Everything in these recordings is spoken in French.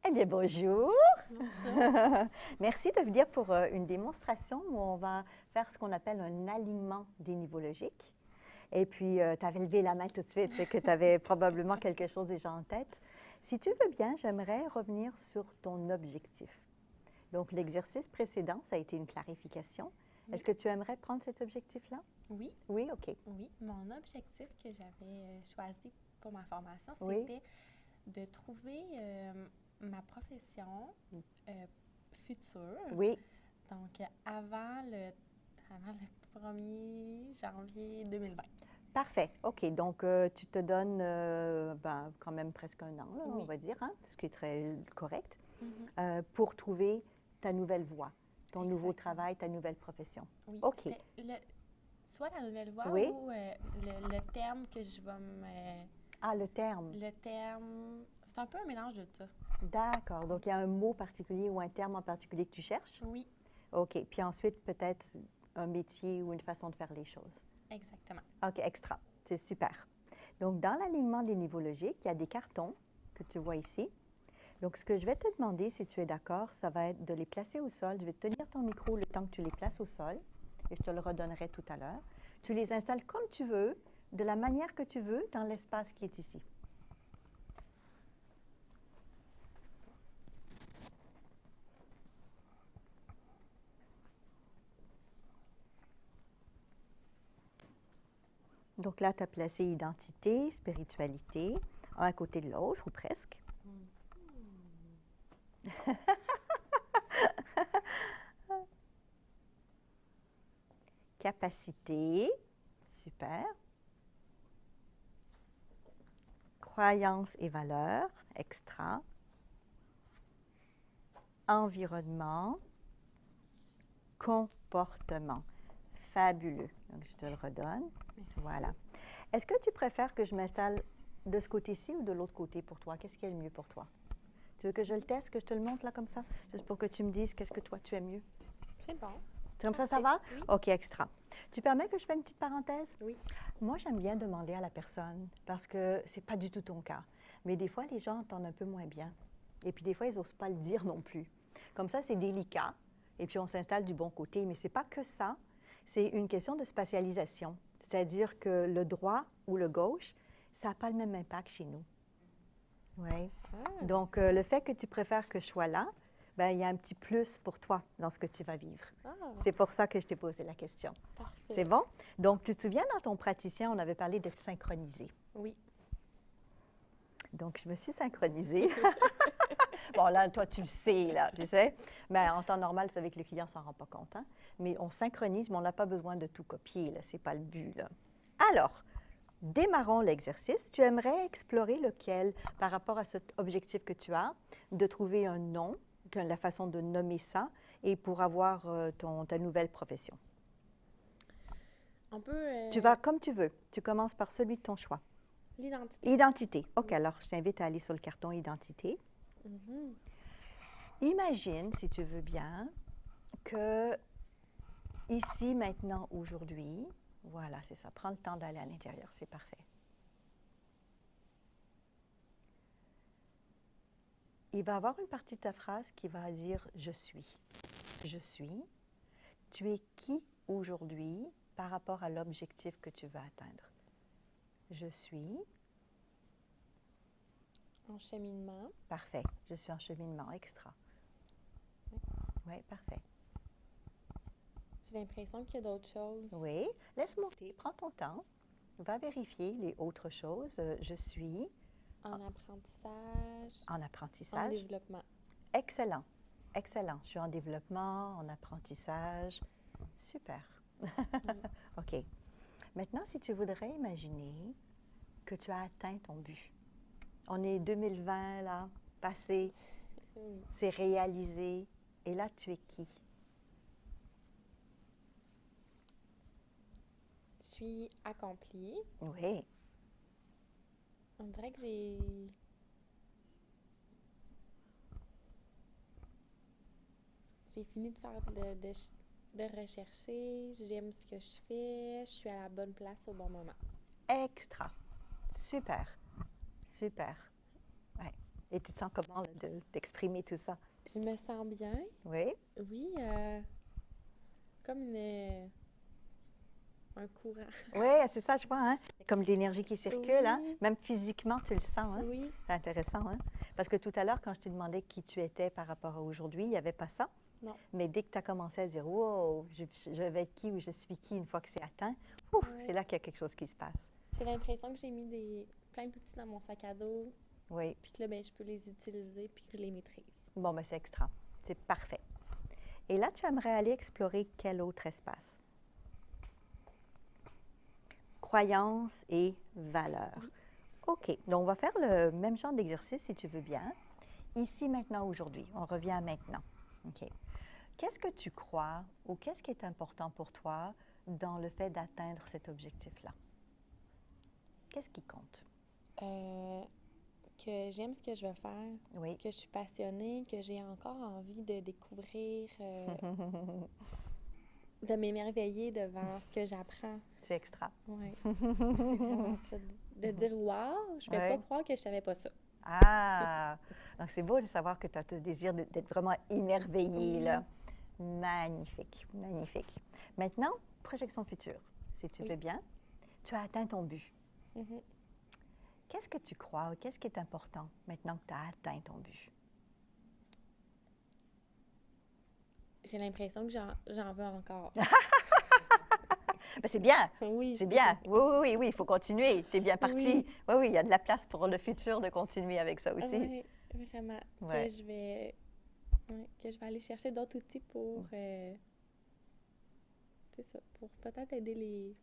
Eh bien, bonjour. Bonjour. Merci de venir pour une démonstration où on va faire ce qu'on appelle un alignement dénivologique. Et puis, tu avais levé la main tout de suite, c'est que tu avais probablement quelque chose déjà en tête. Si tu veux bien, j'aimerais revenir sur ton objectif. Donc, l'exercice précédent, ça a été une clarification. Oui. Est-ce que tu aimerais prendre cet objectif-là? Oui, Oui, OK. oui. Mon objectif que j'avais choisi pour ma formation, Oui. c'était de trouver ma profession future. Oui, Donc, avant le 1er janvier 2020. parfait. OK. Donc, tu te donnes quand même presque un an, là, on Oui. va dire, hein, ce qui est très correct, Mhm. pour trouver ta nouvelle voie, ton nouveau Exactement. travail, ta nouvelle profession. Oui. OK. C'était soit la nouvelle voie Oui. ou le terme que je vais me... Ah, le terme. Le terme, c'est un peu un mélange de tout. D'accord. Donc, il y a un mot particulier ou un terme en particulier que tu cherches? Oui, OK. Puis ensuite, peut-être un métier ou une façon de faire les choses. exactement. OK, extra. C'est super. Donc, dans l'alignement dénivologique, il y a des cartons que tu vois ici. Donc, ce que je vais te demander, si tu es d'accord, ça va être de les placer au sol. Je vais te tenir ton micro le temps que tu les places au sol et je te le redonnerai tout à l'heure. Tu les installes comme tu veux, de la manière que tu veux, dans l'espace qui est ici. Donc là, tu as placé identité, spiritualité, un à côté de l'autre, ou presque. Capacité, super. Croyances et valeurs, extra. Environnement, comportement, fabuleux. Donc, je te le redonne. Merci. Voilà. Est-ce que tu préfères que je m'installe de ce côté-ci ou de l'autre côté pour toi? Qu'est-ce qui est le mieux pour toi? Tu veux que je le teste, que je te le montre là comme ça? Juste pour que tu me dises qu'est-ce que toi tu aimes mieux. C'est bon. Comme ça va? Oui. OK, extra. Tu permets que je fasse une petite parenthèse? Oui. Moi, j'aime bien demander à la personne parce que c'est pas du tout ton cas. Mais des fois, les gens entendent un peu moins bien. Et puis, des fois, ils n'osent pas le dire non plus. Comme ça, c'est délicat. Et puis, on s'installe du bon côté. Mais c'est pas que ça. C'est une question de spatialisation. C'est-à-dire que le droit ou le gauche, ça n'a pas le même impact chez nous. Oui. Ah, Donc, le fait que tu préfères que je sois là, ben, il y a un petit plus pour toi dans ce que tu vas vivre. C'est pour ça que je t'ai posé la question. parfait. C'est bon? Donc, tu te souviens, dans ton praticien, on avait parlé de synchroniser. Oui. Donc, je me suis synchronisée. Bon, là, toi, tu le sais, là, tu sais. Mais en temps normal, c'est avec le client, ça ne s'en rend pas compte. Hein? Mais on synchronise, mais on n'a pas besoin de tout copier, là. Ce n'est pas le but, là. Alors, démarrons l'exercice. Tu aimerais explorer lequel par rapport à cet objectif que tu as, de trouver un nom, la façon de nommer ça, et pour avoir ta nouvelle profession. On peut... Tu vas comme tu veux. Tu commences par celui de ton choix. L'identité. Identité. OK, Oui. alors je t'invite à aller sur le carton Identité. Mhm. Imagine, si tu veux bien, que ici, maintenant, aujourd'hui, voilà, c'est ça. Prends le temps d'aller à l'intérieur, c'est parfait. Il va y avoir une partie de ta phrase qui va dire « je suis ». Je suis. Tu es qui aujourd'hui par rapport à l'objectif que tu veux atteindre? Je suis. En cheminement. Parfait. Je suis en cheminement extra. Oui, parfait. J'ai l'impression qu'il y a d'autres choses. Oui. Laisse monter. Prends ton temps. Va vérifier les autres choses. Je suis En apprentissage. en En apprentissage. développement. Excellent. Excellent. Je suis en développement, en apprentissage. Super. OK. Maintenant, si tu voudrais imaginer que tu as atteint ton but. On est 2020, là, passé, Oui. c'est réalisé. Et là, tu es qui? Je suis accomplie. Oui. On dirait que j'ai fini de faire de rechercher. J'aime ce que je fais. Je suis à la bonne place au bon moment. Extra. Super. Super. Ouais. Et tu te sens comment là, d'exprimer tout ça? Je me sens bien. Oui? Oui, comme un courant. Oui, c'est ça, je vois, hein? Il y a comme de l'énergie qui circule, hein? Oui. Même physiquement, tu le sens, hein? Oui, C'est intéressant, hein? Parce que tout à l'heure, quand je te demandais qui tu étais par rapport à aujourd'hui, il n'y avait pas ça. non. Mais dès que tu as commencé à dire, wow, je vais être qui ou je suis qui une fois que c'est atteint, ouf, Ouais. c'est là qu'il y a quelque chose qui se passe. J'ai l'impression que j'ai mis plein d'outils dans mon sac à dos, Oui. puis que là, ben, je peux les utiliser, puis que je les maîtrise. Bon, ben c'est extra. C'est parfait. Et là, tu aimerais aller explorer quel autre espace? Croyances et valeurs. Oui. OK. Donc, on va faire le même genre d'exercice si tu veux bien. Ici, maintenant, aujourd'hui. On revient à maintenant. OK. Qu'est-ce que tu crois ou qu'est-ce qui est important pour toi dans le fait d'atteindre cet objectif-là? Qu'est-ce qui compte? Que j'aime ce que je veux faire, Oui. que je suis passionnée, que j'ai encore envie de découvrir, de m'émerveiller devant ce que j'apprends. C'est extra. Oui, c'est vraiment ça. De dire « Wow, je ne vais Ouais. pas croire que je ne savais pas ça. » Ah! Donc, c'est beau de savoir que tu as ce désir d'être vraiment émerveillé, Oui. là. Magnifique, magnifique. Maintenant, projection future, si tu Oui. veux bien. Tu as atteint ton but. Mhm. Qu'est-ce que tu crois ou qu'est-ce qui est important maintenant que tu as atteint ton but? J'ai l'impression que j'en veux encore. Ben, c'est bien, Oui. c'est bien. Oui, oui, oui, oui, il faut continuer. Tu es bien parti. Oui. Oui, oui, il y a de la place pour le futur de continuer avec ça aussi. Oui, vraiment. Ouais. Que je vais aller chercher d'autres outils pour, c'est ça, pour peut-être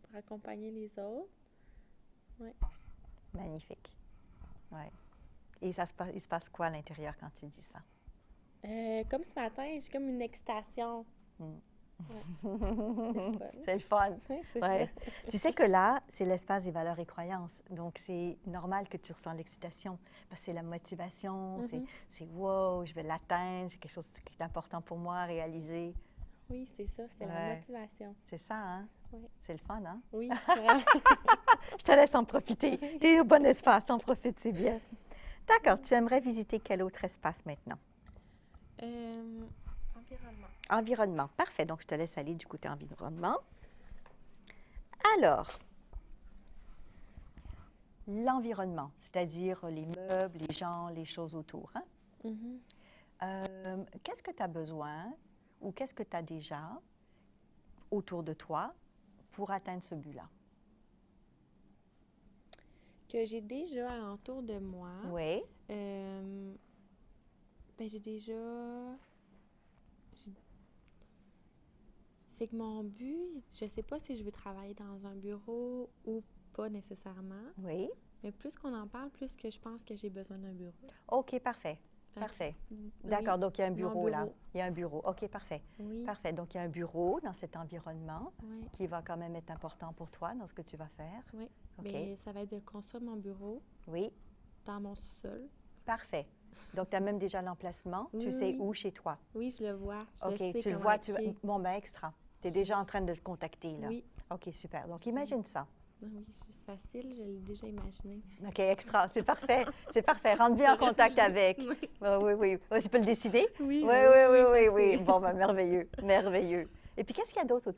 pour accompagner les autres. Magnifique. Oui. Et il se passe quoi à l'intérieur quand tu dis ça? Comme ce matin, j'ai comme une excitation. C'est le fun. C'est Ouais. ça. Tu sais que là, c'est l'espace des valeurs et croyances. Donc, c'est normal que tu ressens l'excitation. Parce que c'est la motivation, Mhm. c'est wow, je vais l'atteindre, c'est quelque chose qui est important pour moi à réaliser. Oui, c'est ça, c'est la Ouais. motivation. C'est ça, hein? Oui. C'est le fun, hein? Oui, vraiment. Je te laisse en profiter. Tu es au bon espace, t'en profites, c'est bien. D'accord, tu aimerais visiter quel autre espace maintenant? Environnement. Environnement. Parfait, donc je te laisse aller du côté environnement. Alors, l'environnement, c'est-à-dire les meubles, les gens, les choses autour. Hein? Mhm. Qu'est-ce que tu as besoin ou qu'est-ce que tu as déjà autour de toi pour atteindre ce but-là? Que j'ai déjà alentour de moi. Oui, Ben j'ai déjà... C'est que mon but, je sais pas si je veux travailler dans un bureau ou pas nécessairement, oui. mais plus qu'on en parle, plus que je pense que j'ai besoin d'un bureau. OK, parfait. Fait que- Parfait. Oui, D'accord, donc il y a un mon bureau là. bureau. Il y a un bureau. OK, parfait. Oui, Parfait. Donc il y a un bureau dans cet environnement oui, qui va quand même être important pour toi dans ce que tu vas faire. oui. OK. Mais ça va être de construire mon bureau Oui, dans mon sous-sol. parfait. Donc tu as même déjà l'emplacement. Oui, Tu sais oui. où chez toi. Oui, je le vois. Je OK, le sais tu le comment vois. est. Bon, ben extra. Tu es déjà en train de le contacter là. Oui. OK, super. Donc imagine ça. Ah oui, c'est facile, je l'ai déjà imaginé. OK, extra. C'est parfait. C'est parfait. Rentre bien en contact avec. Oui. Oui, oui, oui. Tu peux le décider? Oui, Oui, oui, oui, oui, oui. facile. Bon, ben merveilleux. Merveilleux. Et puis qu'est-ce qu'il y a d'autre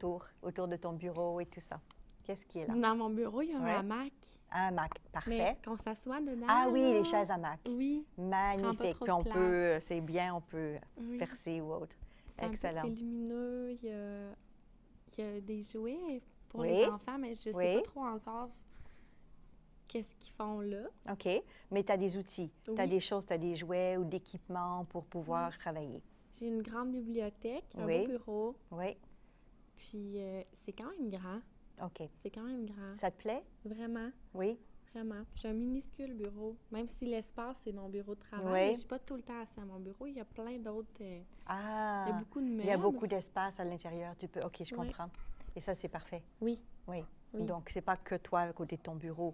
autour de ton bureau et tout ça? Qu'est-ce qui est là? Dans mon bureau, il y a Ouais. un hamac. Un Mac. Parfait. Mais qu'on s'assoit dedans. Ah oui, là, les chaises à Mac. Oui. Magnifique. trop Puis de on place. peut, c'est bien, on peut Oui. percer ou autre. C'est un peu Excellent. c'est lumineux. Il y a des jouets pour Oui. les enfants, mais je sais Oui. pas trop encore qu'est-ce qu'ils font là. OK. Mais tu as des outils. Tu as Oui. des choses, tu as des jouets ou d'équipements pour pouvoir travailler. J'ai une grande bibliothèque, un Oui. beau bureau, Oui. puis c'est quand même grand. OK. C'est quand même grand. Ça te plaît? Vraiment, Oui. vraiment. J'ai un minuscule bureau, même si l'espace, c'est mon bureau de travail. Oui. Mais je suis pas tout le temps assise à mon bureau. Il y a plein d'autres... Ah. il y a beaucoup de meubles. Il y a beaucoup d'espace à l'intérieur. Tu peux. OK, je Oui. comprends. Et ça, c'est parfait. Oui. Oui. Oui. Donc, c'est pas que toi à côté de ton bureau.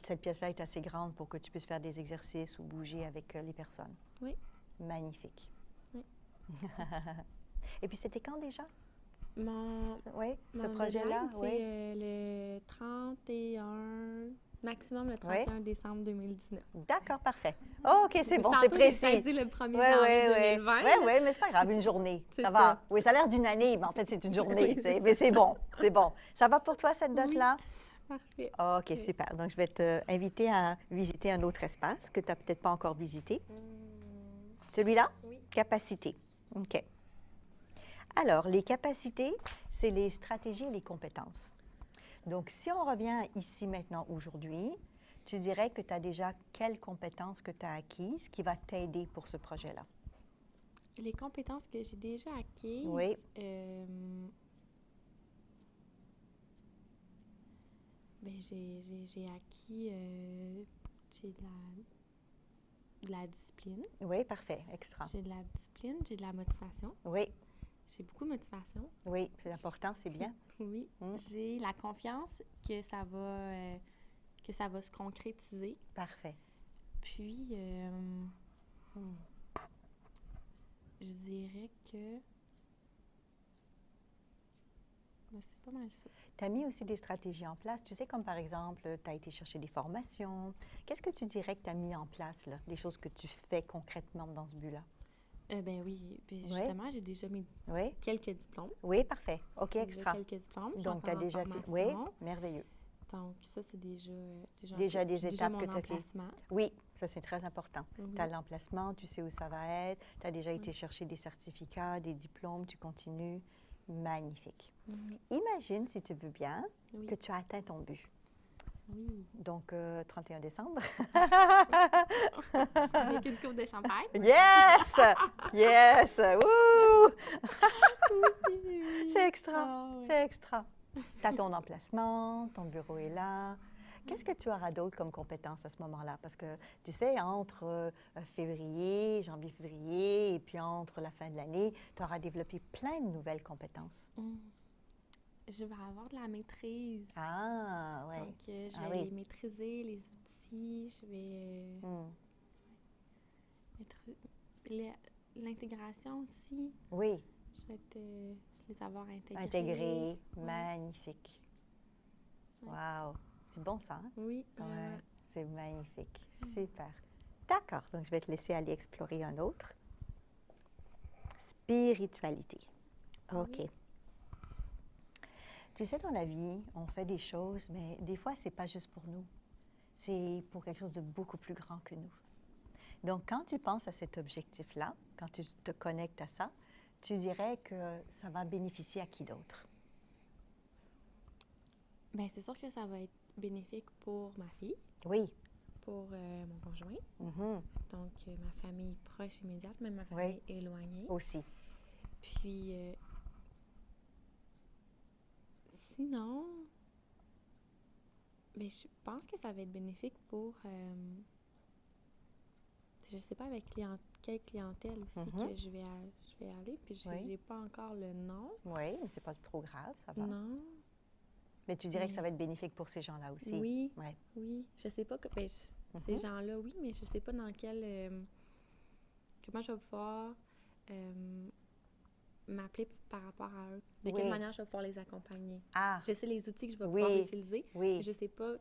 Cette pièce-là est assez grande pour que tu puisses faire des exercices ou bouger avec les personnes. Oui. Magnifique. Oui. Et puis, c'était quand déjà? Mon Oui, ce mon projet-là? deadline, Oui. c'est le 31 Maximum le 31 décembre 2019. D'accord, parfait. Oh, OK, c'est bon, c'est Tantôt, précis. j'ai dit le 1er Oui, janvier oui, 2020. oui, mais c'est pas grave, une journée, C'est ça ça. va. Oui, ça a l'air d'une année, mais en fait, c'est une journée, Oui, tu sais, c'est mais c'est bon, c'est bon. Ça va pour toi, cette Oui. date-là? Parfait. OK, Oui. super. Donc, je vais t'inviter à visiter un autre espace que tu n'as peut-être pas encore visité. Celui-là? Oui. Capacité. OK. Alors, les capacités, c'est les stratégies et les compétences. Donc, si on revient ici maintenant aujourd'hui, tu dirais que tu as déjà quelles compétences que tu as acquises qui va t'aider pour ce projet-là? Les compétences que j'ai déjà acquises, Oui. J'ai acquis j'ai de la discipline. Oui, parfait, extra. J'ai de la discipline, j'ai de la motivation. Oui, J'ai beaucoup de motivation. oui, c'est important, c'est bien. Oui. J'ai la confiance que ça va se concrétiser. Parfait. Puis, je dirais que c'est pas mal ça. Tu as mis aussi des stratégies en place. Tu sais, comme par exemple, tu as été chercher des formations. Qu'est-ce que tu dirais que tu as mis en place, là? Des choses que tu fais concrètement dans ce but-là? Ben oui. Puis justement, j'ai déjà mis Oui. quelques diplômes. Oui, parfait. OK, J'ai extra. déjà quelques diplômes. Je suis Donc, tu as encore en déjà fait. formation. Oui, merveilleux. Donc, ça, c'est déjà Des j'ai étapes mon que tu as fait. emplacement. Oui, ça, c'est très important. Oui. Tu as l'emplacement, tu sais où ça va être. Tu as déjà été chercher des certificats, des diplômes, tu continues. Magnifique. Imagine, si tu veux bien, que tu as atteint ton but. Oui. Donc, 31 décembre. Avec une coupe de champagne. Yes! Yes! Wouh! Oui. C'est extra, Ah, oui. c'est extra. Tu as ton emplacement, ton bureau est là. Qu'est-ce que tu auras d'autre comme compétences à ce moment-là? Parce que, tu sais, entre janvier-février, et puis entre la fin de l'année, tu auras développé plein de nouvelles compétences. Je vais avoir de la maîtrise. Ah, oui. Donc, je vais maîtriser les outils, je vais l'intégration aussi. Oui. Je vais les avoir intégrés. Intégrés, magnifique. Ouais. Wow, c'est bon ça, hein? Oui. Ouais, c'est magnifique, super. D'accord, donc je vais te laisser aller explorer un autre. Spiritualité. OK. Oui. Tu sais, dans la vie, on fait des choses, mais des fois, c'est pas juste pour nous. C'est pour quelque chose de beaucoup plus grand que nous. Donc, quand tu penses à cet objectif-là, quand tu te connectes à ça, tu dirais que ça va bénéficier à qui d'autre? Bien, c'est sûr que ça va être bénéfique pour ma fille. Oui. Pour mon conjoint. Mm-hmm. Donc, ma famille proche immédiate, même ma famille éloignée. Aussi. Puis, sinon, ben, je pense que ça va être bénéfique pour, je sais pas avec quelle clientèle aussi que je vais aller, puis je n'ai pas encore le nom. Oui, mais c'est pas trop grave, ça va. Non. Mais tu dirais que ça va être bénéfique pour ces gens-là aussi. Oui, ouais. Oui. Je sais pas, ces gens-là, oui, mais je sais pas dans quel... comment je vais pouvoir m'appeler par rapport à eux. De quelle manière je vais pouvoir les accompagner. Ah. Je sais les outils que je vais pouvoir utiliser, mais je sais pas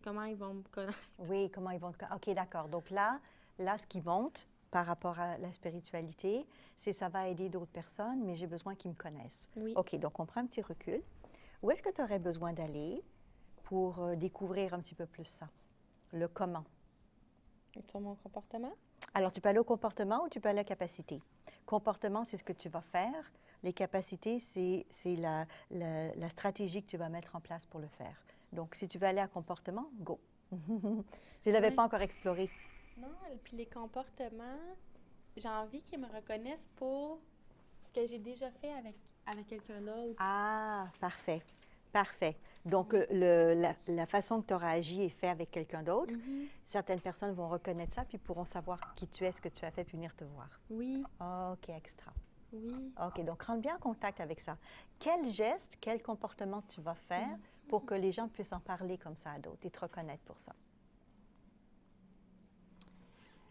comment ils vont me connaître. Oui, comment ils vont te connaître. OK, d'accord. Donc là, ce qui monte par rapport à la spiritualité, c'est ça va aider d'autres personnes, mais j'ai besoin qu'ils me connaissent. Oui. OK, donc on prend un petit recul. Où est-ce que tu aurais besoin d'aller pour découvrir un petit peu plus ça? Le comment. Sur mon comportement? Alors, tu peux aller au comportement ou tu peux aller à la capacité. Comportement, c'est ce que tu vas faire. Les capacités, c'est la stratégie que tu vas mettre en place pour le faire. Donc, si tu veux aller à comportement, go. Je ne l'avais pas encore exploré. Non, et puis les comportements, j'ai envie qu'ils me reconnaissent pour ce que j'ai déjà fait avec quelqu'un d'autre. Ah, parfait. Parfait. Donc, la façon que tu auras agi et fait avec quelqu'un d'autre, certaines personnes vont reconnaître ça puis pourront savoir qui tu es, ce que tu as fait, puis venir te voir. Oui. OK, extra. Oui. OK, donc rentre bien en contact avec ça. Quel geste, quel comportement tu vas faire pour que les gens puissent en parler comme ça à d'autres et te reconnaître pour ça?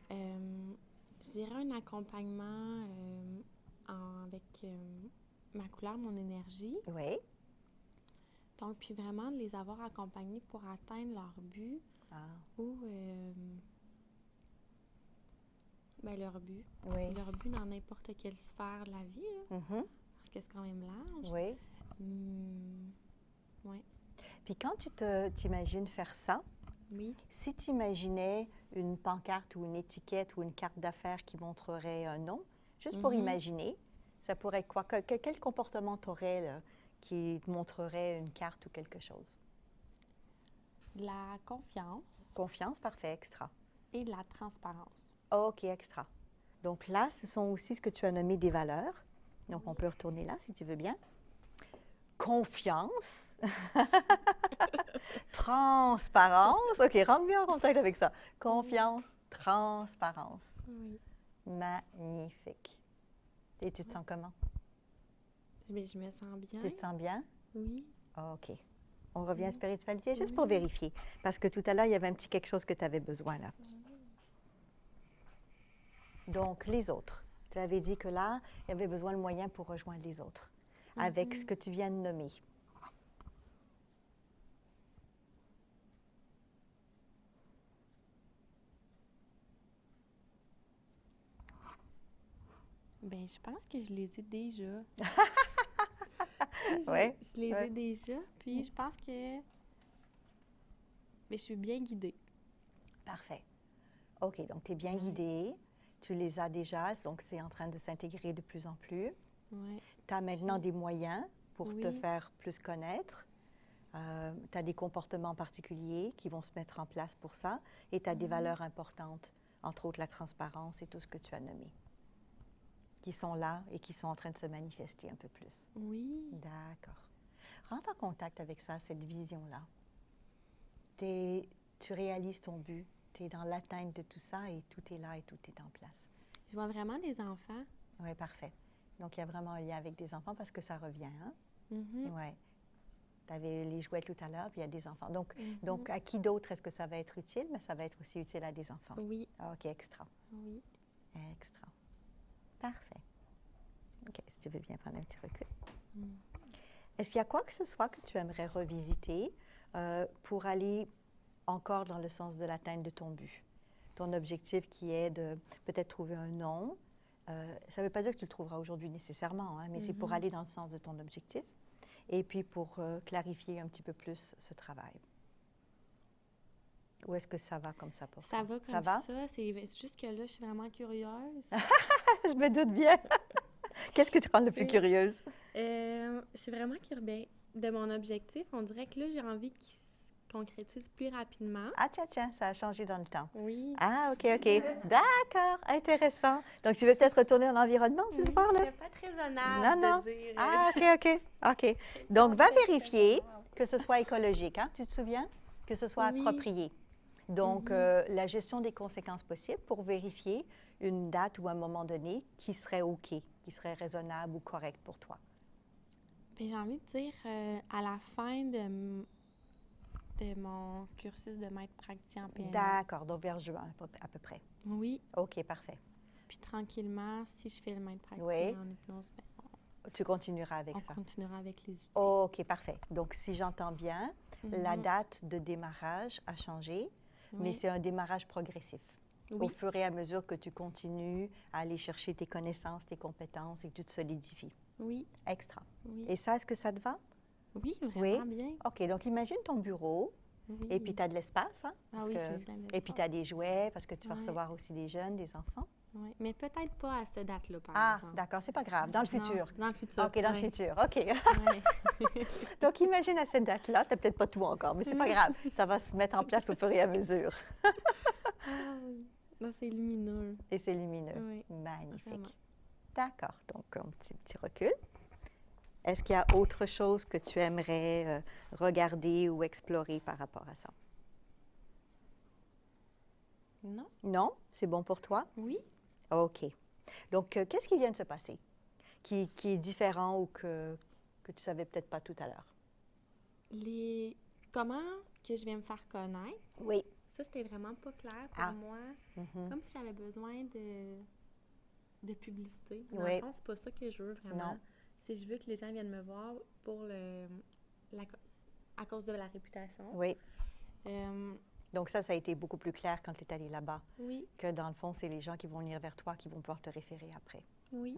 Je dirais un accompagnement avec ma couleur, mon énergie. Oui. Donc, puis vraiment de les avoir accompagnés pour atteindre leur but Ah, ou leur but. oui. Leur but dans n'importe quelle sphère de la vie, là, Mhm. parce que c'est quand même large. Oui. Oui, Puis quand tu t'imagines faire ça, oui. si tu imaginais une pancarte ou une étiquette ou une carte d'affaires qui montrerait un nom, juste pour Mhm. imaginer, ça pourrait être quoi? Quel comportement tu aurais qui te montrerait une carte ou quelque chose? De la confiance Confiance, parfait, extra. et de la transparence. OK, extra. Donc là, ce sont aussi ce que tu as nommé des valeurs. Donc on peut retourner là si tu veux bien. Confiance. Transparence. OK, rentre bien en contact avec ça. Confiance, transparence. Oui. Magnifique. Et tu te sens comment? Mais je me sens bien. Tu te sens bien? Oui. OK. On revient à Oui. spiritualité juste Oui. pour vérifier. Parce que tout à l'heure, il y avait un petit quelque chose que tu avais besoin là. Donc, les autres. Tu avais dit que là, il y avait besoin de moyens pour rejoindre les autres. Avec ce que tu viens de nommer. Ben, je pense que je les ai déjà. Ouais, Je les ouais. ai déjà, puis je pense que je suis bien guidée. Parfait. OK, donc tu es bien guidée. Tu les as déjà, donc c'est en train de s'intégrer de plus en plus. Ouais. Tu as maintenant des moyens pour te Oui. faire plus connaître. Tu as des comportements particuliers qui vont se mettre en place pour ça. Et tu as des valeurs importantes, entre autres la transparence et tout ce que tu as nommé, qui sont là et qui sont en train de se manifester un peu plus. Oui. D'accord. Rentre en contact avec ça, cette vision-là. Tu réalises ton but, tu es dans l'atteinte de tout ça et tout est là et tout est en place. Je vois vraiment des enfants. Oui, parfait. Donc, il y a vraiment un lien avec des enfants parce que ça revient. Hein? Mhm. Oui. Tu avais les jouets tout à l'heure, puis il y a des enfants. Donc, Mhm. donc à qui d'autre est-ce que ça va être utile? Mais ça va être aussi utile à des enfants. Oui. Ah, OK, extra. Oui. Extra. Parfait. OK, si tu veux bien prendre un petit recul. Mm. Est-ce qu'il y a quoi que ce soit que tu aimerais revisiter pour aller encore dans le sens de l'atteinte de ton but? Ton objectif qui est de peut-être trouver un nom. Ça ne veut pas dire que tu le trouveras aujourd'hui nécessairement, hein, mais c'est pour aller dans le sens de ton objectif et puis pour clarifier un petit peu plus ce travail. Ou est-ce que ça va comme ça pour toi? Ça va comme ça. C'est juste que là, je suis vraiment curieuse. Je me doute bien. Qu'est-ce qui te rend le plus curieuse? Je suis vraiment curieuse. Ben, de mon objectif, on dirait que là, j'ai envie qu'il se concrétise plus rapidement. Ah, tiens, ça a changé dans le temps. Oui. Ah, OK. D'accord, intéressant. Donc, tu veux peut-être retourner en environnement ce soir, là? C'est pas très raisonnable Non. de dire. Ah, OK. Donc, va vérifier que ce soit écologique, hein? Tu te souviens? Que ce soit approprié. Donc, la gestion des conséquences possibles pour vérifier une date ou un moment donné qui serait OK, qui serait raisonnable ou correct pour toi. Puis j'ai envie de dire, à la fin de mon cursus de maître praticien en PNL. D'accord, donc vers juin à peu près. Oui. OK, parfait. Puis tranquillement, si je fais le maître praticien Oui. en hypnose, ben, Tu continueras avec ça. on continuera avec les outils. OK, parfait. Donc, si j'entends bien, la date de démarrage a changé, mais c'est un démarrage progressif. Oui. Au fur et à mesure que tu continues à aller chercher tes connaissances, tes compétences et que tu te solidifies. Oui. Extra. Oui. Et ça, est-ce que ça te va? Oui, vraiment bien. OK, donc imagine ton bureau Oui. et puis tu as de l'espace. Hein, Ah oui, c'est bien. et puis tu as des jouets parce que tu vas recevoir aussi des jeunes, des enfants. Oui, mais peut-être pas à cette date-là, par exemple. Ah, d'accord, c'est pas grave. Dans le futur. Dans le futur. OK, dans le futur. OK. Ouais. Donc, imagine à cette date-là, tu n'as peut-être pas tout encore, mais c'est pas grave. Ça va se mettre en place au fur et à mesure. Ah oui. Là, c'est lumineux. Et c'est lumineux. Oui. Magnifique. Vraiment. D'accord. Donc, un petit recul. Est-ce qu'il y a autre chose que tu aimerais regarder ou explorer par rapport à ça? Non? Non? C'est bon pour toi? Oui. OK. Donc, qu'est-ce qui vient de se passer qui est différent ou que tu ne savais peut-être pas tout à l'heure? Comment que je vais me faire connaître? Oui. Ça, c'était vraiment pas clair pour moi. Mhm. Comme si j'avais besoin de publicité. Dans Oui. le fond, c'est pas ça que je veux vraiment. Non. Si je veux que les gens viennent me voir pour à cause de la réputation. Oui. Euh, Donc ça a été beaucoup plus clair quand tu es allé là-bas, oui, que dans le fond, c'est les gens qui vont venir vers toi qui vont pouvoir te référer après. oui,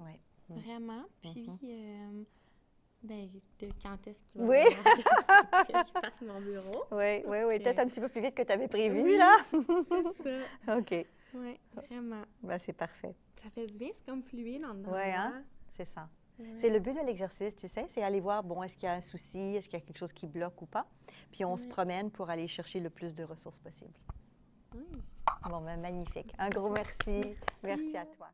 Oui. vraiment. Puis, ben, quand est-ce qu'il va Oui. falloir que je fasse mon bureau? Oui, oui, oui. Donc, Peut-être un petit peu plus vite que tu avais prévu, oui, là. c'est ça. OK. Oui, vraiment. Ben, c'est parfait. Ça fait du bien, c'est comme fluide en dedans. Oui, de hein? moi. C'est ça. Ouais. C'est le but de l'exercice, tu sais, c'est aller voir, bon, est-ce qu'il y a un souci, est-ce qu'il y a quelque chose qui bloque ou pas. Puis on se Ouais. promène pour aller chercher le plus de ressources possible. Oui. Bon, ben, magnifique. Un gros merci. Merci à toi.